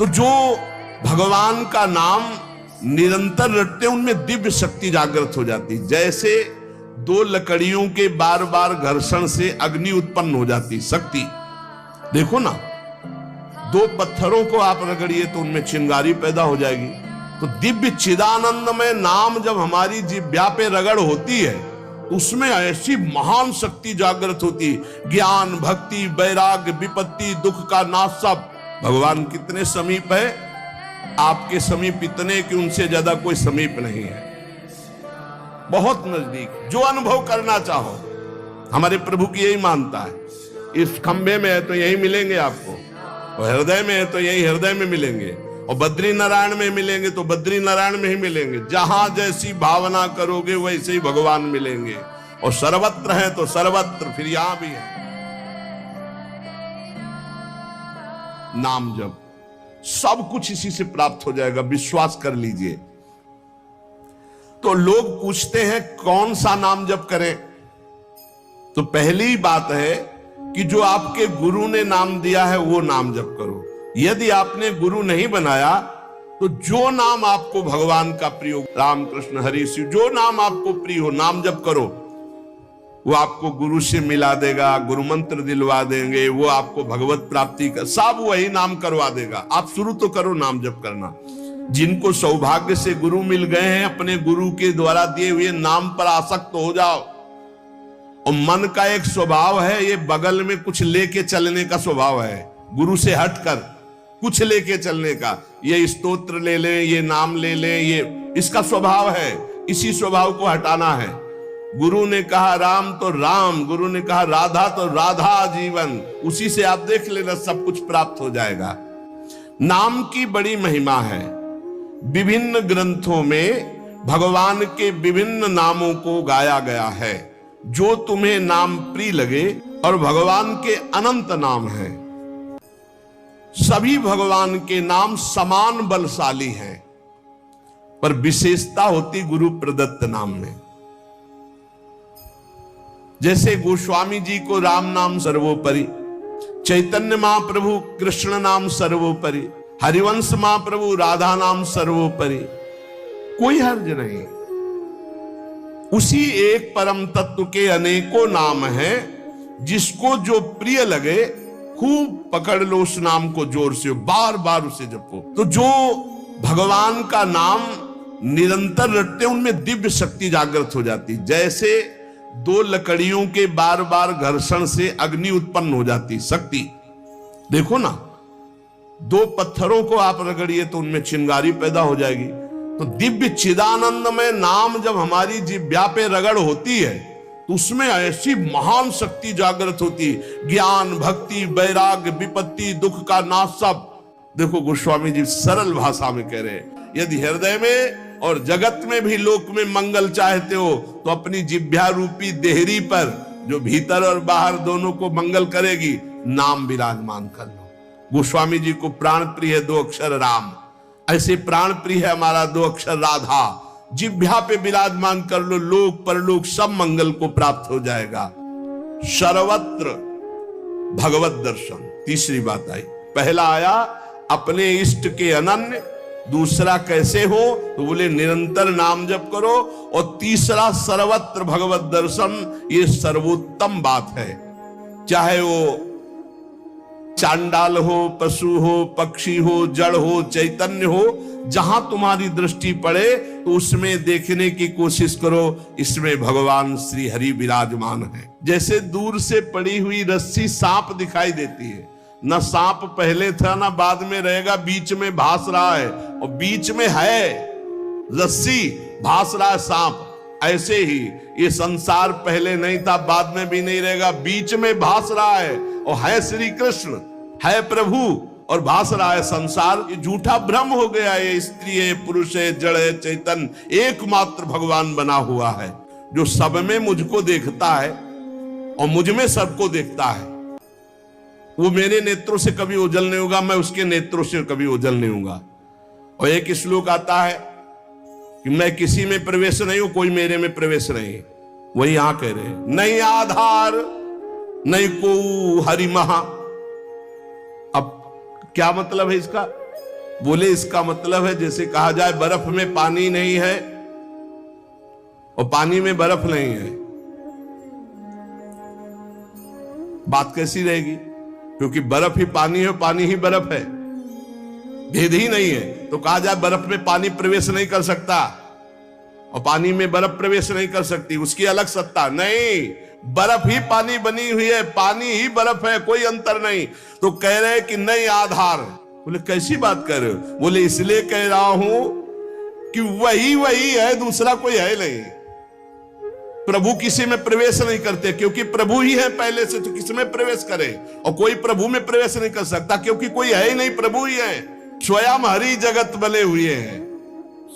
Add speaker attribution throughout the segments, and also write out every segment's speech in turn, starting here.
Speaker 1: तो जो भगवान का नाम निरंतर रटते उनमें दिव्य शक्ति जागृत हो जाती। जैसे दो लकड़ियों के बार बार घर्षण से अग्नि उत्पन्न हो जाती शक्ति। देखो ना, दो पत्थरों को आप रगड़िए तो उनमें चिंगारी पैदा हो जाएगी। तो दिव्य चिदानंदमय नाम जब हमारी जिह्वा पे रगड़ होती है तो उसमें ऐसी महान शक्ति जागृत होती। ज्ञान, भक्ति, वैराग्य, विपत्ति, दुख का नाश सब। भगवान कितने समीप है, आपके समीप इतने कि उनसे ज्यादा कोई समीप नहीं है, बहुत नजदीक। जो अनुभव करना चाहो, हमारे प्रभु की यही मानता है। इस खंबे में है तो यही मिलेंगे आपको, और हृदय में है तो यही हृदय में मिलेंगे, और बद्री नारायण में मिलेंगे तो बद्री नारायण में ही मिलेंगे। जहां जैसी भावना करोगे वैसे ही भगवान मिलेंगे। और सर्वत्र है तो सर्वत्र, फिर यहां भी है। नाम जप सब कुछ इसी से प्राप्त हो जाएगा, विश्वास कर लीजिए। तो लोग पूछते हैं कौन सा नाम जप करें, तो पहली बात है कि जो आपके गुरु ने नाम दिया है वो नाम जप करो। यदि आपने गुरु नहीं बनाया तो जो नाम आपको भगवान का प्रिय हो, राम कृष्ण हरि शिव, जो नाम आपको प्रिय हो नाम जप करो। वो आपको गुरु से मिला देगा, गुरु मंत्र दिलवा देंगे, वो आपको भगवत प्राप्ति का सब वही नाम करवा देगा। आप शुरू तो करो नाम जप करना। जिनको सौभाग्य से गुरु मिल गए हैं, अपने गुरु के द्वारा दिए हुए नाम पर आसक्त हो जाओ। और मन का एक स्वभाव है, ये बगल में कुछ लेके चलने का स्वभाव है, गुरु से हटकर कुछ लेके चलने का। ये स्तोत्र ले लें, ये नाम ले लें, ये इसका स्वभाव है। इसी स्वभाव को हटाना है। गुरु ने कहा राम तो राम, गुरु ने कहा राधा तो राधा जीवन, उसी से आप देख लेना सब कुछ प्राप्त हो जाएगा। नाम की बड़ी महिमा है। विभिन्न ग्रंथों में भगवान के विभिन्न नामों को गाया गया है। जो तुम्हें नाम प्रिय लगे, और भगवान के अनंत नाम हैं। सभी भगवान के नाम समान बलशाली हैं, पर विशेषता होती गुरु प्रदत्त नाम में। जैसे गोस्वामी जी को राम नाम सर्वोपरि, चैतन्य महाप्रभु कृष्ण नाम सर्वोपरि, हरिवंश महाप्रभु राधा नाम सर्वोपरि, कोई हर्ज नहीं। उसी एक परम तत्व के अनेकों नाम हैं, जिसको जो प्रिय लगे खूब पकड़ लो उस नाम को, जोर से बार बार उसे जपो। तो जो भगवान का नाम निरंतर रटते उनमें दिव्य शक्ति जागृत हो जाती। जैसे दो लकड़ियों के बार बार घर्षण से अग्नि उत्पन्न हो जाती शक्ति। देखो ना, दो पत्थरों को आप रगड़िए तो उनमें चिंगारी पैदा हो जाएगी। तो दिव्य चिदानंदमय नाम जब हमारी जिह्वा पे रगड़ होती है तो उसमें ऐसी महान शक्ति जागृत होती। ज्ञान, भक्ति, वैराग्य, विपत्ति, दुख का नाश सब। देखो गोस्वामी जी सरल भाषा में कह रहे हैं, यदि हृदय में और जगत में भी लोक में मंगल चाहते हो तो अपनी जिह्वा रूपी देहरी पर, जो भीतर और बाहर दोनों को मंगल करेगी, नाम विराजमान कर लो। गोस्वामी जी को प्राण प्रिय है 2 अक्षर राम, ऐसे प्राण प्रिय है हमारा 2 अक्षर राधा। जिह्वा पे विराजमान कर लो, लोक परलोक सब मंगल को प्राप्त हो जाएगा। सर्वत्र भगवत दर्शन, तीसरी बात आई। पहला आया अपने इष्ट के अनन्य, दूसरा कैसे हो तो बोले निरंतर नाम जप करो, और तीसरा सर्वत्र भगवत दर्शन। ये सर्वोत्तम बात है। चाहे वो चांडाल हो, पशु हो, पक्षी हो, जड़ हो, चैतन्य हो, जहां तुम्हारी दृष्टि पड़े तो उसमें देखने की कोशिश करो, इसमें भगवान श्री हरि विराजमान है। जैसे दूर से पड़ी हुई रस्सी सांप दिखाई देती है, न सांप पहले था ना बाद में रहेगा, बीच में भास रहा है, और बीच में है रस्सी, भास रहा है सांप। ऐसे ही ये संसार पहले नहीं था, बाद में भी नहीं रहेगा, बीच में भास रहा है, और है श्री कृष्ण, है प्रभु, और भास रहा है संसार। ये झूठा भ्रम हो गया। ये स्त्री है, पुरुष है, जड़ है, चैतन्य, एकमात्र भगवान बना हुआ है, जो सब में मुझको देखता है और मुझ में सबको देखता है। वो मेरे नेत्रों से कभी ओझल नहीं होगा, मैं उसके नेत्रों से कभी ओझल नहीं होगा। और एक श्लोक आता है कि मैं किसी में प्रवेश नहीं हूं, कोई मेरे में प्रवेश नहीं। वही यहां कह रहे हैं, नहीं आधार नहीं को हरि महा। अब क्या मतलब है इसका? बोले इसका मतलब है जैसे कहा जाए बर्फ में पानी नहीं है और पानी में बर्फ नहीं है, बात कैसी रहेगी? क्योंकि बर्फ ही पानी है, पानी ही बर्फ है, भेद ही नहीं है। तो कहा जाए बर्फ में पानी प्रवेश नहीं कर सकता और पानी में बर्फ प्रवेश नहीं कर सकती, उसकी अलग सत्ता नहीं, बर्फ ही पानी बनी हुई है, पानी ही बर्फ है, कोई अंतर नहीं। तो कह रहे कि नहीं आधार। बोले कैसी बात कर रहे हो? बोले इसलिए कह रहा हूं कि वही है, दूसरा कोई है नहीं। प्रभु किसी में प्रवेश नहीं करते क्योंकि प्रभु ही है पहले से, तो किसी में प्रवेश करे? और कोई प्रभु में प्रवेश नहीं कर सकता क्योंकि कोई है ही नहीं, प्रभु ही है। स्वयं हरि जगत बने हुए हैं,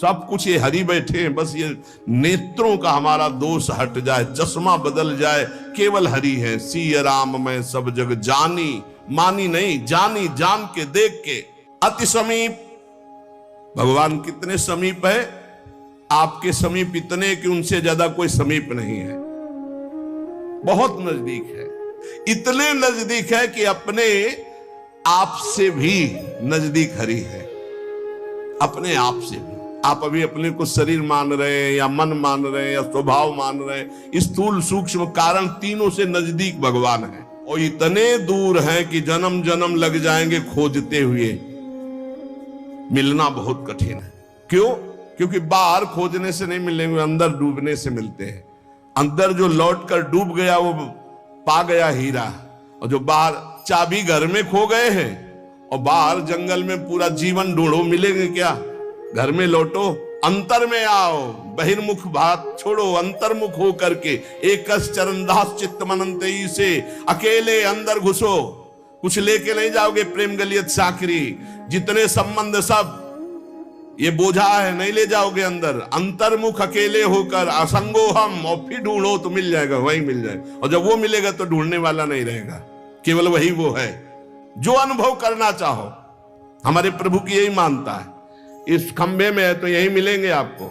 Speaker 1: सब कुछ ये हरि बैठे हैं। बस ये नेत्रों का हमारा दोष हट जाए, चश्मा बदल जाए, केवल हरि है। सिय राम मैं सब जग जानी, मानी नहीं, जानी, जान के देख के। अति समीप, भगवान कितने समीप है? आपके समीप इतने कि उनसे ज्यादा कोई समीप नहीं है, बहुत नजदीक है। इतने नजदीक है कि अपने आप से भी नजदीक हरि है, अपने आप से भी। आप अभी अपने को शरीर मान रहे हैं या मन मान रहे हैं या स्वभाव मान रहे हैं, स्थूल सूक्ष्म कारण तीनों से नजदीक भगवान है। और इतने दूर हैं कि जन्म जन्म लग जाएंगे खोजते हुए, मिलना बहुत कठिन है। क्यों? क्योंकि बाहर खोजने से नहीं मिलेंगे, अंदर डूबने से मिलते हैं। अंदर जो लौट कर डूब गया वो पा गया हीरा, और जो बाहर चाबी घर में खो गए हैं और बाहर जंगल में पूरा जीवन ढूंढो, मिलेंगे क्या? घर में लौटो, अंतर में आओ, बहिर्मुख बात छोड़ो, अंतर्मुख हो करके एक चरणदास चित्त मनंते से अकेले अंदर घुसो। कुछ लेके नहीं जाओगे, प्रेम गलियत साकरी, जितने संबंध सब ये बोझा है, नहीं ले जाओगे अंदर। अंतर्मुख अकेले होकर असंगो हम, और फिर ढूंढो तो मिल जाएगा, वही मिल जाएगा। और जब वो मिलेगा तो ढूंढने वाला नहीं रहेगा, केवल वही वो है जो अनुभव करना चाहो। हमारे प्रभु की यही मानता है, इस खंबे में है तो यही मिलेंगे आपको,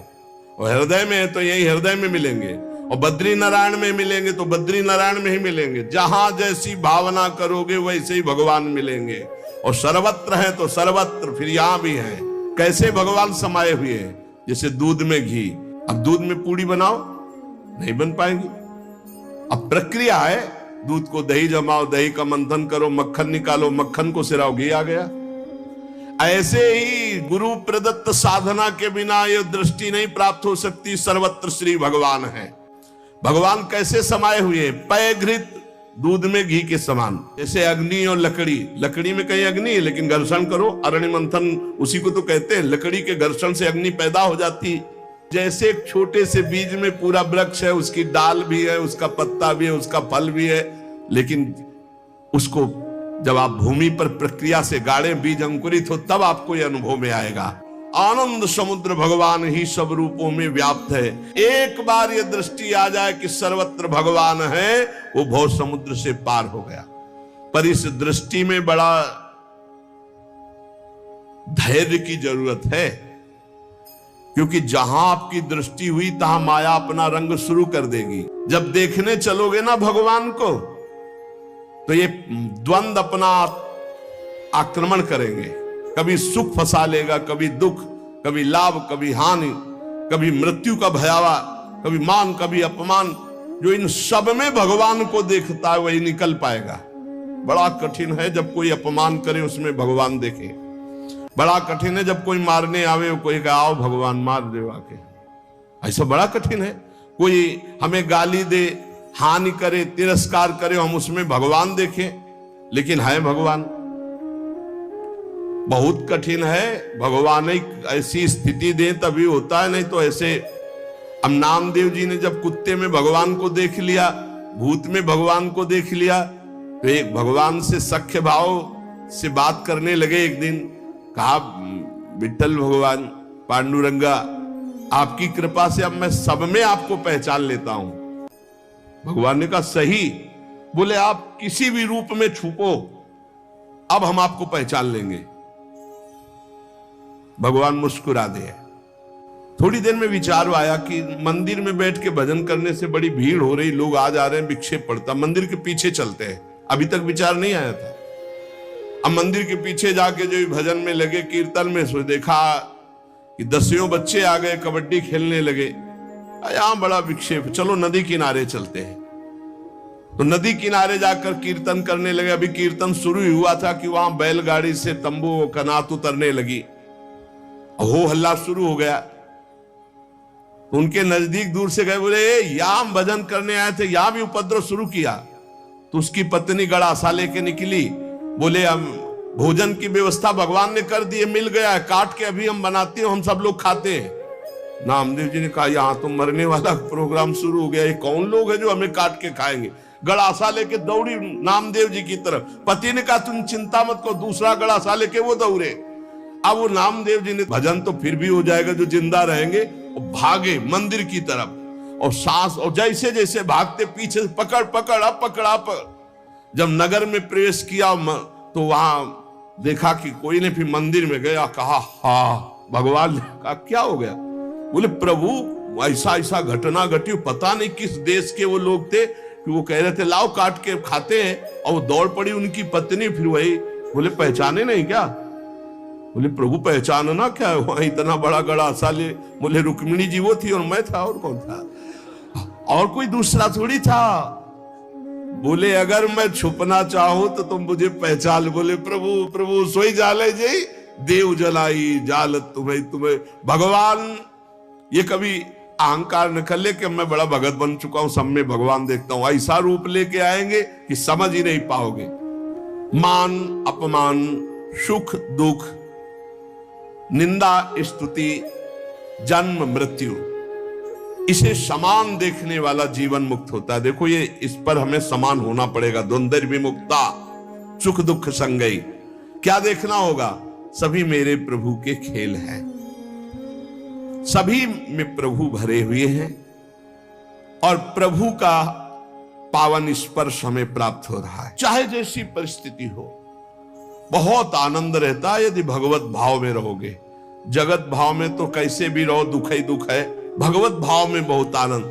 Speaker 1: और हृदय में है तो यही हृदय में मिलेंगे, और बद्री नारायण में मिलेंगे तो बद्री नारायण में ही मिलेंगे। जहां जैसी भावना करोगे वैसे ही भगवान मिलेंगे। और सर्वत्र है तो सर्वत्र फिर यहां भी है। कैसे भगवान समाये हुए हैं? जैसे दूध में घी। अब दूध में पूड़ी बनाओ, नहीं बन पाएगी। अब प्रक्रिया है, दूध को दही जमाओ, दही का मंथन करो, मक्खन निकालो, मक्खन को सिराओ, घी आ गया। ऐसे ही गुरु प्रदत्त साधना के बिना ये दृष्टि नहीं प्राप्त हो सकती। सर्वत्र श्री भगवान है। भगवान कैसे समाये हुए? पय घृत, दूध में घी के समान। जैसे अग्नि और लकड़ी, लकड़ी में कहीं अग्नि है लेकिन घर्षण करो, अरण्य मंथन उसी को तो कहते हैं। लकड़ी के घर्षण से अग्नि पैदा हो जाती। जैसे एक छोटे से बीज में पूरा वृक्ष है, उसकी डाल भी है, उसका पत्ता भी है, उसका फल भी है, लेकिन उसको जब आप भूमि पर प्रक्रिया से गाड़े, बीज अंकुरित हो, तब आपको यह अनुभव में आएगा। आनंद समुद्र भगवान ही सब रूपों में व्याप्त है। एक बार ये दृष्टि आ जाए कि सर्वत्र भगवान है, वो भव समुद्र से पार हो गया। पर इस दृष्टि में बड़ा धैर्य की जरूरत है, क्योंकि जहां आपकी दृष्टि हुई तहां माया अपना रंग शुरू कर देगी। जब देखने चलोगे ना भगवान को, तो ये द्वंद अपना आक्रमण करेंगे। कभी सुख फंसा लेगा, कभी दुख, कभी लाभ, कभी हानि, कभी मृत्यु का भयावा, कभी मान, कभी अपमान। जो इन सब में भगवान को देखता है वही निकल पाएगा। बड़ा कठिन है जब कोई अपमान करे उसमें भगवान देखे। बड़ा कठिन है जब कोई मारने आवे, कोई कहे आओ भगवान मार दे आके। ऐसा बड़ा कठिन है। कोई हमें गाली दे, हानि करे, तिरस्कार करे, हम उसमें भगवान देखें, लेकिन है भगवान। बहुत कठिन है। भगवान एक ऐसी स्थिति दे तभी होता है, नहीं तो ऐसे। अब नामदेव जी ने जब कुत्ते में भगवान को देख लिया, भूत में भगवान को देख लिया, तो एक भगवान से सख्य भाव से बात करने लगे। एक दिन कहा, विठ्ठल भगवान, पांडुरंगा, आपकी कृपा से अब मैं सब में आपको पहचान लेता हूं। भगवान ने कहा सही। बोले आप किसी भी रूप में छुपो, अब हम आपको पहचान लेंगे। भगवान मुस्कुरा दे। थोड़ी देर में विचार आया कि मंदिर में बैठ के भजन करने से बड़ी भीड़ हो रही, लोग आ जा रहे हैं, विक्षेप पड़ता, मंदिर के पीछे चलते हैं। अभी तक विचार नहीं आया था। अब मंदिर के पीछे जाके जो भजन में लगे, कीर्तन में, सो देखा कि 10 बच्चे आ गए, कबड्डी खेलने लगे। यहां बड़ा विक्षेप, चलो नदी किनारे चलते हैं। तो नदी किनारे जाकर कीर्तन करने लगे। अभी कीर्तन शुरू ही हुआ था कि वहां बैलगाड़ी से तंबू कनात उतरने लगी, हो हल्ला शुरू हो गया। उनके नजदीक दूर से गए, बोले यहां हम भजन करने आए थे, यहां भी उपद्रव शुरू किया। तो उसकी पत्नी गड़ासा लेके निकली, बोले हम भोजन की व्यवस्था भगवान ने कर दी है, मिल गया है, काट के अभी हम बनाते हैं, हम सब लोग खाते हैं। नामदेव जी ने कहा यहां तो मरने वाला प्रोग्राम शुरू हो गया, ये कौन लोग है जो हमें काट के खाएंगे। गड़ासा लेके दौड़ी नामदेव जी की तरफ। पति ने कहा तुम चिंता मत करो, दूसरा गड़ासा लेके वो दौड़े। अब वो नामदेव जी ने भजन तो फिर भी हो जाएगा जो जिंदा रहेंगे, और भागे मंदिर की तरफ। और सांस, और जैसे जैसे भागते पीछे पकड़ पकड़ अब पकड़ा पकड़। जब नगर में प्रवेश किया तो वहां देखा कि कोई ने, फिर मंदिर में गया, कहा हा, भगवान ने कहा क्या हो गया। बोले प्रभु ऐसा ऐसा घटना घटी, पता नहीं किस देश के वो लोग थे कि वो कह रहे थे लाओ काट के खाते हैं। और वो दौड़ पड़ी उनकी पत्नी, फिर वही बोले पहचाने नहीं क्या। बोले प्रभु पहचानना क्या है, वहां इतना बड़ा गड़ासा ले। बोले रुक्मिणी जी वो थी और मैं था, और कौन था, और कोई दूसरा थोड़ी था। बोले अगर मैं छुपना चाहूं तो तुम मुझे पहचान। बोले प्रभु प्रभु सोई जाले जी देव जलाई जालत तुम्हें तुम्हें। भगवान ये कभी अहंकार न कर ले कि मैं बड़ा भगत बन चुका हूं, सब में भगवान देखता हूं। ऐसा रूप लेके आएंगे कि समझ ही नहीं पाओगे। मान अपमान, सुख दुख, निंदा स्तुति, जन्म मृत्यु, इसे समान देखने वाला जीवन मुक्त होता है। देखो ये, इस पर हमें समान होना पड़ेगा। द्वंद्व विमुक्ता, सुख दुख संगई। क्या देखना होगा, सभी मेरे प्रभु के खेल हैं, सभी में प्रभु भरे हुए हैं, और प्रभु का पावन स्पर्श हमें प्राप्त हो रहा है। चाहे जैसी परिस्थिति हो, बहुत आनंद रहता है यदि भगवत भाव में रहोगे। जगत भाव में तो कैसे भी रहो दुख ही दुख है, भगवत भाव में बहुत आनंद।